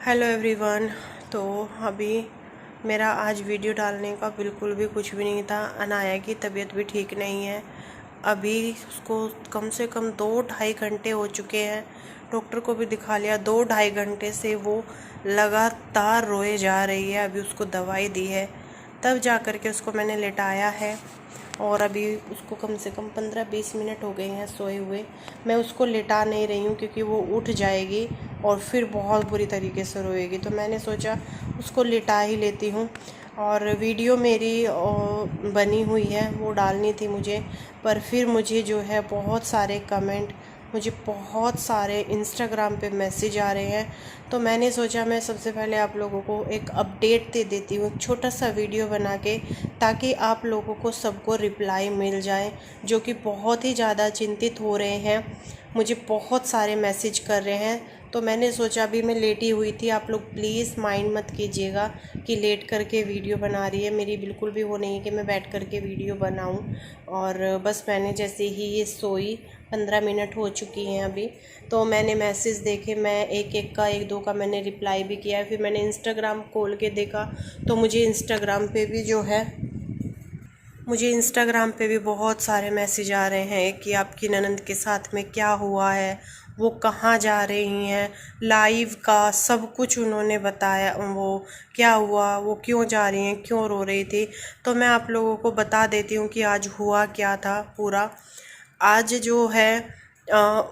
Hello everyone. तो अभी मेरा आज वीडियो डालने का बिल्कुल भी कुछ भी नहीं था। अनाया की तबीयत भी ठीक नहीं है। अभी उसको कम से कम 2-2.5 घंटे हो चुके हैं। डॉक्टर को भी दिखा लिया। 2-2.5 घंटे से वो लगातार रोए जा रही है। अभी उसको दवाई दी है, तब जा कर के उसको मैंने लेटाया है। और अभी उसको कम से कम 15-20 मिनट हो गए हैं सोए हुए। मैं उसको लेटा नहीं रही हूँ क्योंकि वो उठ जाएगी और फिर बहुत बुरी तरीके से रोएगी। तो मैंने सोचा उसको लिटा ही लेती हूँ। और वीडियो मेरी बनी हुई है, वो डालनी थी मुझे, पर फिर मुझे जो है बहुत सारे कमेंट, मुझे बहुत सारे इंस्टाग्राम पे मैसेज आ रहे हैं। तो मैंने सोचा मैं सबसे पहले आप लोगों को एक अपडेट दे देती हूँ, एक छोटा सा वीडियो बना के, ताकि आप लोगों को सबको रिप्लाई मिल जाए जो कि बहुत ही ज़्यादा चिंतित हो रहे हैं। मुझे बहुत सारे मैसेज कर रहे हैं। तो मैंने सोचा, अभी मैं लेटी हुई थी, आप लोग प्लीज़ माइंड मत कीजिएगा कि लेट करके वीडियो बना रही है। मेरी बिल्कुल भी वो नहीं है कि मैं बैठ करके वीडियो बनाऊं। और बस मैंने जैसे ही ये सोई, 15 मिनट हो चुकी हैं अभी, तो मैंने मैसेज देखे, मैं एक दो का मैंने रिप्लाई भी किया है। फिर मैंने इंस्टाग्राम खोल के देखा तो मुझे इंस्टाग्राम पे भी बहुत सारे मैसेज आ रहे हैं कि आपकी ननंद के साथ में क्या हुआ है, वो कहाँ जा रही हैं, लाइव का सब कुछ उन्होंने बताया, वो क्या हुआ, वो क्यों जा रही हैं, क्यों रो रही थी। तो मैं आप लोगों को बता देती हूँ कि आज हुआ क्या था पूरा। आज जो है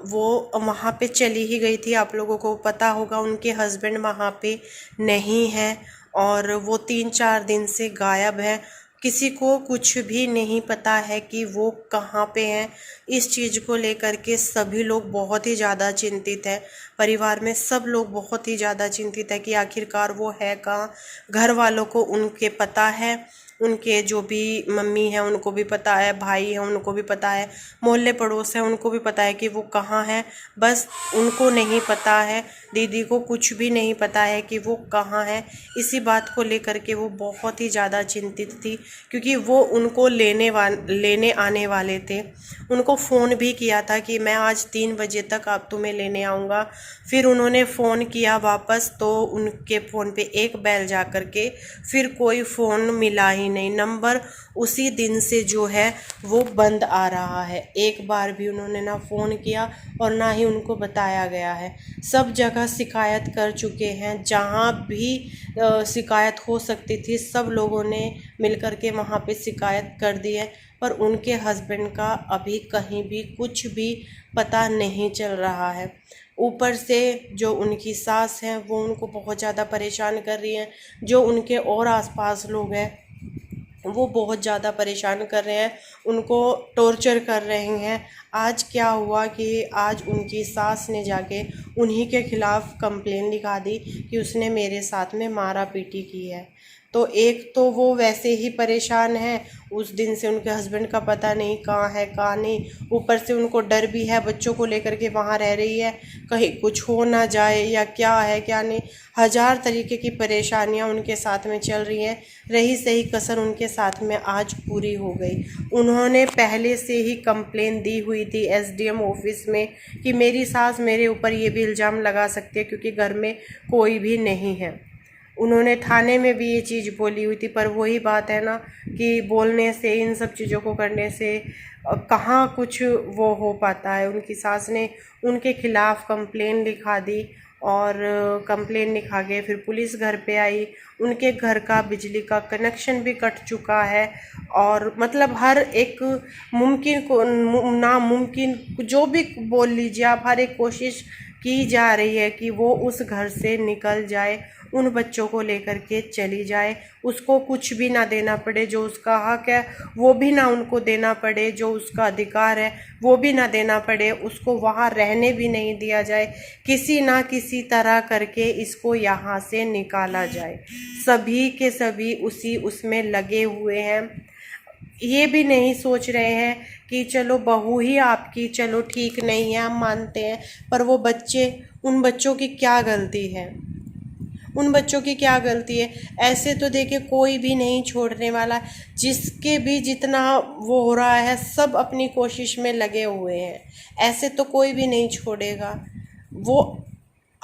वो वहाँ पे चली ही गई थी। आप लोगों को पता होगा उनके हस्बैंड वहाँ पे नहीं है और वो 3-4 दिन से गायब है। किसी को कुछ भी नहीं पता है कि वो कहाँ पे हैं। इस चीज़ को लेकर के सभी लोग बहुत ही ज़्यादा चिंतित हैं। परिवार में सब लोग बहुत ही ज़्यादा चिंतित है कि आखिरकार वो है कहाँ। घर वालों को उनके पता है, उनके जो भी मम्मी हैं उनको भी पता है, भाई हैं उनको भी पता है, मोहल्ले पड़ोस हैं उनको भी पता है कि वो कहाँ है। बस उनको नहीं पता है, दीदी को कुछ भी नहीं पता है कि वो कहाँ है। इसी बात को लेकर के वो बहुत ही ज़्यादा चिंतित थी, क्योंकि वो उनको लेने आने वाले थे। उनको फ़ोन भी किया था कि मैं आज 3 बजे तक आप तुम्हें लेने आऊँगा। फिर उन्होंने फ़ोन किया वापस, तो उनके फ़ोन पे एक बेल जा कर के फिर कोई फ़ोन मिला ही नहीं। नंबर उसी दिन से जो है वो बंद आ रहा है। एक बार भी उन्होंने ना फ़ोन किया और ना ही उनको बताया गया है। सब जगह शिकायत कर चुके हैं, जहाँ भी शिकायत हो सकती थी सब लोगों ने मिलकर के वहाँ पे शिकायत कर दी है, पर उनके हस्बैंड का अभी कहीं भी कुछ भी पता नहीं चल रहा है। ऊपर से जो उनकी सास हैं वो उनको बहुत ज़्यादा परेशान कर रही हैं। जो उनके और आसपास लोग हैं वो बहुत ज़्यादा परेशान कर रहे हैं, उनको टॉर्चर कर रहे हैं। आज क्या हुआ कि आज उनकी सास ने जाके उन्हीं के ख़िलाफ़ कंप्लेन लिखा दी कि उसने मेरे साथ में मारा पीटी की है। तो एक तो वो वैसे ही परेशान है, उस दिन से उनके हस्बैंड का पता नहीं कहाँ है कहाँ नहीं। ऊपर से उनको डर भी है, बच्चों को लेकर के वहाँ रह रही है, कहीं कुछ हो ना जाए या क्या है क्या नहीं। हज़ार तरीके की परेशानियाँ उनके साथ में चल रही हैं। रही सही कसर उनके साथ में आज पूरी हो गई। उन्होंने पहले से ही कंप्लेन दी हुई थी एसडीएम ऑफिस में कि मेरी सास मेरे ऊपर ये भी इल्ज़ाम लगा सकती है क्योंकि घर में कोई भी नहीं है। उन्होंने थाने में भी ये चीज़ बोली हुई थी, पर वही बात है ना कि बोलने से, इन सब चीज़ों को करने से कहाँ कुछ वो हो पाता है। उनकी सास ने उनके खिलाफ़ कंप्लेन लिखा दी और कंप्लेन लिखा के फिर पुलिस घर पे आई। उनके घर का बिजली का कनेक्शन भी कट चुका है और मतलब हर एक मुमकिन को नामुमकिन जो भी बोल लीजिए आप, हर एक कोशिश की जा रही है कि वो उस घर से निकल जाए, उन बच्चों को लेकर के चली जाए, उसको कुछ भी ना देना पड़े, जो उसका हक है वो भी ना उनको देना पड़े, जो उसका अधिकार है वो भी ना देना पड़े, उसको वहाँ रहने भी नहीं दिया जाए। किसी ना किसी तरह करके इसको यहाँ से निकाला जाए। सभी के सभी उसमें लगे हुए हैं। ये भी नहीं सोच रहे हैं कि चलो बहू ही आपकी चलो ठीक नहीं है, हम मानते हैं, पर वो बच्चे, उन बच्चों की क्या गलती है, उन बच्चों की क्या गलती है। ऐसे तो देखिए कोई भी नहीं छोड़ने वाला, जिसके भी जितना वो हो रहा है सब अपनी कोशिश में लगे हुए हैं, ऐसे तो कोई भी नहीं छोड़ेगा। वो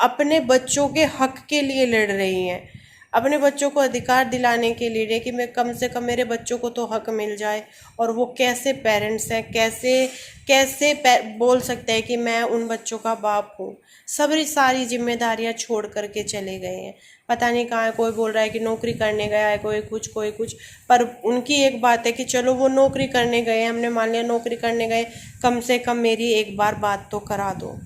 अपने बच्चों के हक के लिए लड़ रही हैं, अपने बच्चों को अधिकार दिलाने के लिए कि मैं कम से कम मेरे बच्चों को तो हक मिल जाए। और वो कैसे पेरेंट्स हैं, कैसे कैसे बोल सकते हैं कि मैं उन बच्चों का बाप हूँ। सारी जिम्मेदारियाँ छोड़ करके चले गए हैं। पता नहीं कहाँ है, कोई बोल रहा है कि नौकरी करने गया है, कोई कुछ। पर उनकी एक बात है कि चलो वो नौकरी करने गए, हमने मान लिया नौकरी करने गए, कम से कम मेरी एक बार बात तो करा दो।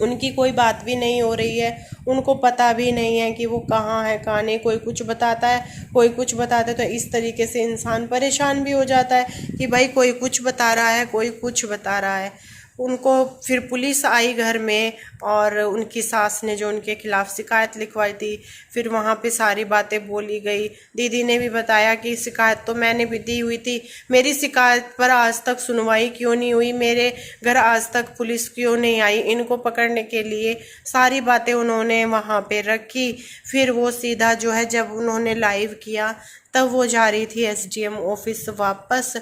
उनकी कोई बात भी नहीं हो रही है, उनको पता भी नहीं है कि वो कहाँ है कहाँ नहीं। कोई कुछ बताता है, कोई कुछ बताता है, तो इस तरीके से इंसान परेशान भी हो जाता है कि भाई कोई कुछ बता रहा है, कोई कुछ बता रहा है। उनको फिर पुलिस आई घर में, और उनकी सास ने जो उनके खिलाफ़ शिकायत लिखवाई थी, फिर वहाँ पे सारी बातें बोली गई। दीदी ने भी बताया कि शिकायत तो मैंने भी दी हुई थी, मेरी शिकायत पर आज तक सुनवाई क्यों नहीं हुई, मेरे घर आज तक पुलिस क्यों नहीं आई इनको पकड़ने के लिए। सारी बातें उन्होंने वहाँ पे रखी। फिर वो सीधा जो है, जब उन्होंने लाइव किया तब वो जा रही थी एसडीएम ऑफिस वापस,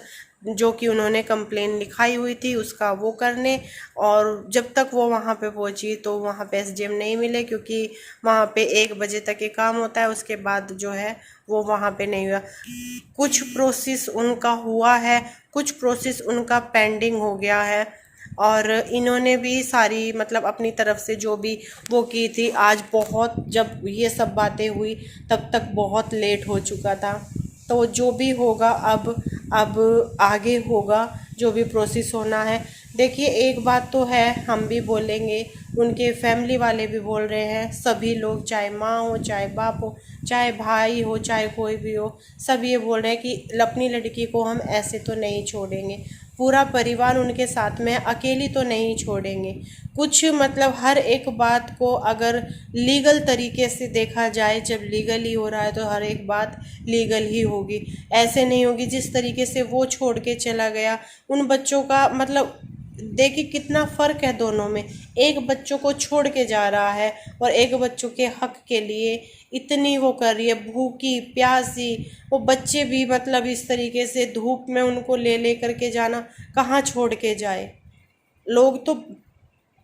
जो कि उन्होंने कंप्लेन लिखाई हुई थी उसका वो करने। और जब तक वो वहाँ पे पहुँची तो वहाँ पे एसडीएम नहीं मिले, क्योंकि वहाँ पे 1 बजे तक ये काम होता है, उसके बाद जो है वो वहाँ पे नहीं हुआ। कुछ प्रोसेस उनका हुआ है, कुछ प्रोसेस उनका पेंडिंग हो गया है। और इन्होंने भी सारी मतलब अपनी तरफ से जो भी वो की थी, आज बहुत, जब ये सब बातें हुई तब तक बहुत लेट हो चुका था। तो जो भी होगा अब आगे होगा, जो भी प्रोसेस होना है। देखिए एक बात तो है, हम भी बोलेंगे, उनके फैमिली वाले भी बोल रहे हैं, सभी लोग, चाहे माँ हो, चाहे बाप हो, चाहे भाई हो, चाहे कोई भी हो, सब ये बोल रहे हैं कि अपनी लड़की को हम ऐसे तो नहीं छोड़ेंगे, पूरा परिवार उनके साथ में, अकेली तो नहीं छोड़ेंगे। कुछ मतलब हर एक बात को अगर लीगल तरीके से देखा जाए, जब लीगल ही हो रहा है तो हर एक बात लीगल ही होगी। ऐसे नहीं होगी जिस तरीके से वो छोड़ के चला गया उन बच्चों का। मतलब देखिए कितना फ़र्क है दोनों में, एक बच्चों को छोड़ के जा रहा है और एक बच्चों के हक के लिए इतनी वो कर रही है, भूखी प्यासी। वो बच्चे भी मतलब इस तरीके से धूप में उनको ले ले करके जाना, कहाँ छोड़ के जाए। लोग तो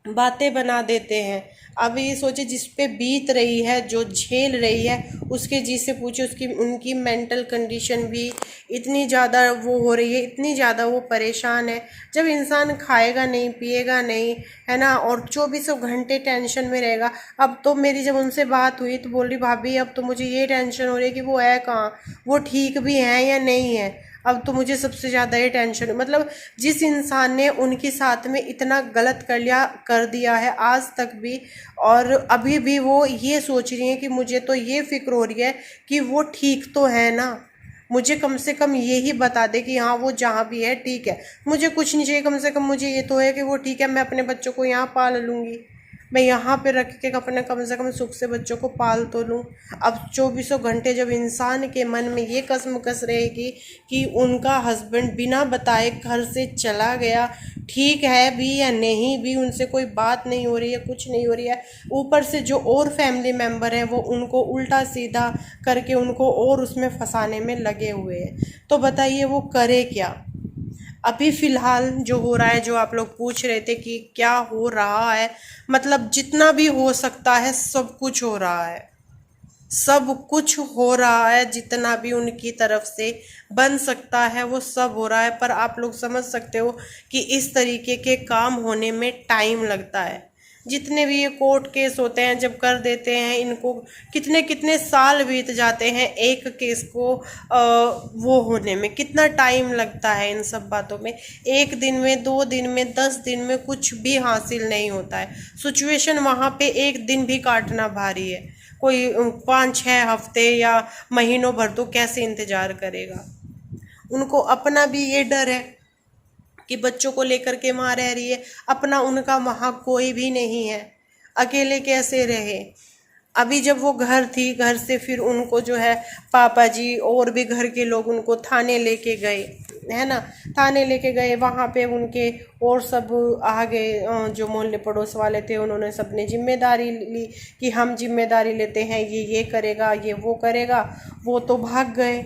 बातें बना देते हैं। अब ये सोचे जिस पे बीत रही है, जो झेल रही है, उसके जी से पूछे, उसकी उनकी मेंटल कंडीशन भी इतनी ज़्यादा वो हो रही है, इतनी ज़्यादा वो परेशान है। जब इंसान खाएगा नहीं, पिएगा नहीं, है ना, और 24 घंटे टेंशन में रहेगा। अब तो मेरी जब उनसे बात हुई तो बोल रही भाभी अब तो मुझे ये टेंशन हो रही है कि वो है कहाँ, वो ठीक भी हैं या नहीं है। अब तो मुझे सबसे ज़्यादा ये टेंशन, मतलब जिस इंसान ने उनके साथ में इतना गलत कर दिया है आज तक भी, और अभी भी वो ये सोच रही हैं कि मुझे तो ये फिक्र हो रही है कि वो ठीक तो है ना। मुझे कम से कम ये ही बता दे कि हाँ वो जहाँ भी है ठीक है, मुझे कुछ नहीं चाहिए, कम से कम मुझे ये तो है कि वो ठीक है, मैं अपने बच्चों को यहाँ पाल लूँगी, मैं यहाँ पे रख के अपने कम से कम सुख से बच्चों को पाल तो लूँ। अब 24 घंटे जब इंसान के मन में ये कसमकस रहेगी कि उनका हस्बैंड बिना बताए घर से चला गया, ठीक है भी या नहीं भी, उनसे कोई बात नहीं हो रही है, कुछ नहीं हो रही है, ऊपर से जो और फैमिली मेम्बर हैं वो उनको उल्टा सीधा करके उनको और उसमें फंसाने में लगे हुए हैं, तो बताइए वो करे क्या। अभी फ़िलहाल जो हो रहा है, जो आप लोग पूछ रहे थे कि क्या हो रहा है, मतलब जितना भी हो सकता है सब कुछ हो रहा है, सब कुछ हो रहा है, जितना भी उनकी तरफ से बन सकता है वो सब हो रहा है। पर आप लोग समझ सकते हो कि इस तरीके के काम होने में टाइम लगता है। जितने भी ये कोर्ट केस होते हैं जब कर देते हैं, इनको कितने कितने साल बीत जाते हैं एक केस को वो होने में, कितना टाइम लगता है इन सब बातों में। 1 दिन में, 2 दिन में, 10 दिन में कुछ भी हासिल नहीं होता है। सिचुएशन वहाँ पे 1 दिन भी काटना भारी है, कोई 5-6 हफ्ते या महीनों भर तो कैसे इंतज़ार करेगा। उनको अपना भी ये डर है कि बच्चों को लेकर के वहाँ रह रही है, अपना उनका वहाँ कोई भी नहीं है, अकेले कैसे रहे। अभी जब वो घर थी, घर से फिर उनको जो है पापा जी और भी घर के लोग उनको थाने लेके गए, है ना, थाने लेके गए, वहाँ पे उनके और सब आ गए, जो मोहल्ले पड़ोस वाले थे उन्होंने सबने जिम्मेदारी ली कि हम जिम्मेदारी लेते हैं, ये करेगा, ये वो करेगा। वो तो भाग गए,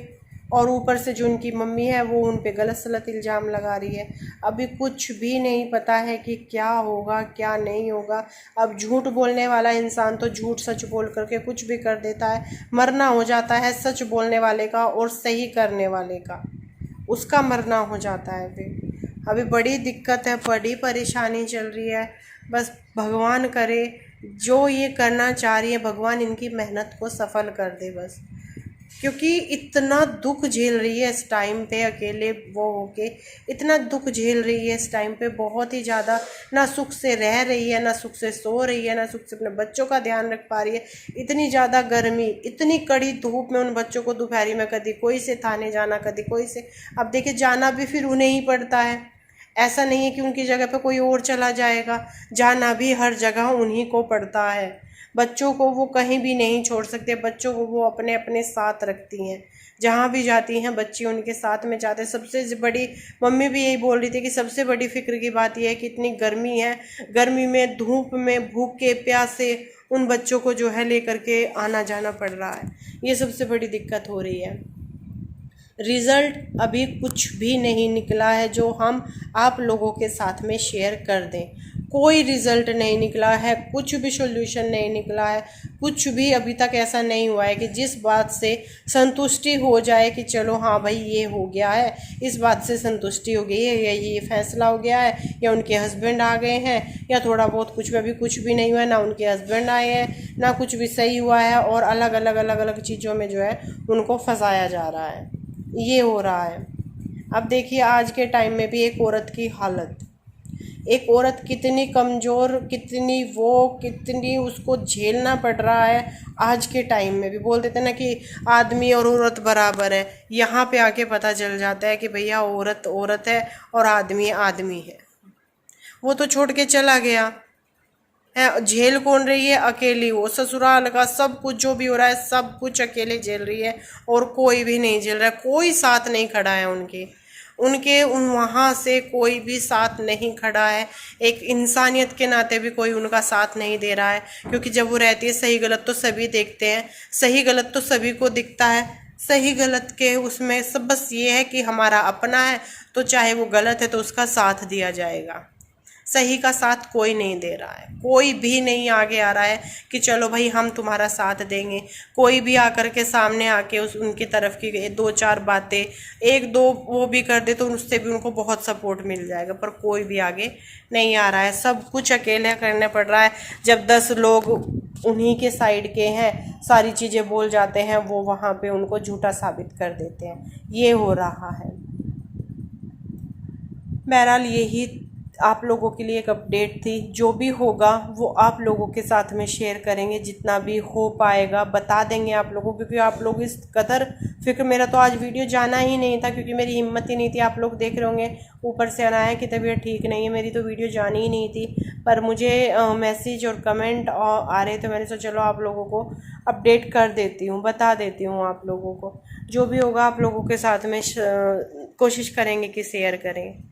और ऊपर से जो उनकी मम्मी है वो उन पे गलत सलत इल्ज़ाम लगा रही है। अभी कुछ भी नहीं पता है कि क्या होगा क्या नहीं होगा। अब झूठ बोलने वाला इंसान तो झूठ सच बोल करके कुछ भी कर देता है। मरना हो जाता है सच बोलने वाले का और सही करने वाले का, उसका मरना हो जाता है। फिर अभी बड़ी दिक्कत है, बड़ी परेशानी चल रही है। बस भगवान करे, जो ये करना चाह रही है भगवान इनकी मेहनत को सफल कर दे बस। क्योंकि इतना दुख झेल रही है इस टाइम पे, अकेले वो होके इतना दुख झेल रही है इस टाइम पे, बहुत ही ज़्यादा। ना सुख से रह रही है, ना सुख से सो रही है, ना सुख से अपने बच्चों का ध्यान रख पा रही है। इतनी ज़्यादा गर्मी, इतनी कड़ी धूप में उन बच्चों को दोपहरी में कभी कोई से थाने जाना, कभी कोई से। अब देखिए जाना भी फिर उन्हें ही पड़ता है, ऐसा नहीं है कि उनकी जगह पे कोई और चला जाएगा। जाना भी हर जगह उन्हीं को पड़ता है। बच्चों को वो कहीं भी नहीं छोड़ सकते, बच्चों को वो अपने अपने साथ रखती हैं। जहाँ भी जाती हैं बच्ची उनके साथ में जाते हैं। सबसे बड़ी, मम्मी भी यही बोल रही थी कि सबसे बड़ी फिक्र की बात यह है कि इतनी गर्मी है, गर्मी में धूप में भूखे प्यासे उन बच्चों को जो है लेकर के आना जाना पड़ रहा है। ये सबसे बड़ी दिक्कत हो रही है। रिज़ल्ट अभी कुछ भी नहीं निकला है जो हम आप लोगों के साथ में शेयर कर दें। कोई रिज़ल्ट नहीं निकला है, कुछ भी सॉल्यूशन नहीं निकला है, कुछ भी अभी तक ऐसा नहीं हुआ है कि जिस बात से संतुष्टि हो जाए कि चलो हाँ भाई ये हो गया है, इस बात से संतुष्टि हो गई है, या ये फैसला हो गया है, या उनके हस्बैंड आ गए हैं, या थोड़ा बहुत कुछ भी। अभी कुछ भी नहीं हुआ है, ना उनके हस्बैंड आए हैं, ना कुछ भी सही हुआ है, और अलग अलग चीज़ों में जो है उनको फंसाया जा रहा है। ये हो रहा है। अब देखिए आज के टाइम में भी एक औरत की हालत, एक औरत कितनी कमज़ोर, कितनी उसको झेलना पड़ रहा है। आज के टाइम में भी बोल देते ना कि आदमी और औरत बराबर है, यहाँ पे आके पता चल जाता है कि भैया औरत औरत है और आदमी आदमी है। वो तो छोड़ के चला गया है, झेल कौन रही है? अकेली। वो ससुराल का सब कुछ जो भी हो रहा है सब कुछ अकेले झेल रही है, और कोई भी नहीं झेल रहा है, कोई साथ नहीं खड़ा है उनके उनके उन वहाँ से कोई भी साथ नहीं खड़ा है। एक इंसानियत के नाते भी कोई उनका साथ नहीं दे रहा है, क्योंकि जब वो रहती है सही गलत तो सभी देखते हैं, सही गलत तो सभी को दिखता है। सही गलत के उसमें सब बस ये है कि हमारा अपना है तो चाहे वो गलत है तो उसका साथ दिया जाएगा। सही का साथ कोई नहीं दे रहा है, कोई भी नहीं आगे आ रहा है कि चलो भाई हम तुम्हारा साथ देंगे। कोई भी आकर के सामने आके उनकी तरफ की दो चार बातें, एक दो वो भी कर दे तो उससे भी उनको बहुत सपोर्ट मिल जाएगा, पर कोई भी आगे नहीं आ रहा है। सब कुछ अकेले करना पड़ रहा है। जब 10 लोग उन्हीं के साइड के हैं, सारी चीज़ें बोल जाते हैं, वो वहाँ पे उनको झूठा साबित कर देते हैं। ये हो रहा है। बहरहाल यही आप लोगों के लिए एक अपडेट थी। जो भी होगा वो आप लोगों के साथ में शेयर करेंगे, जितना भी हो पाएगा बता देंगे आप लोगों को, क्योंकि आप लोग इस कदर फिक्र। मेरा तो आज वीडियो जाना ही नहीं था क्योंकि मेरी हिम्मत ही नहीं थी। आप लोग देख रहे होंगे ऊपर से आना है कि तबीयत ठीक नहीं है, मेरी तो वीडियो जानी ही नहीं थी, पर मुझे मैसेज और कमेंट आ रहे थे। मैंने सोचा चलो आप लोगों को अपडेट कर देती हूँ, बता देती हूँ आप लोगों को। जो भी होगा आप लोगों के साथ में कोशिश करेंगे कि शेयर करें।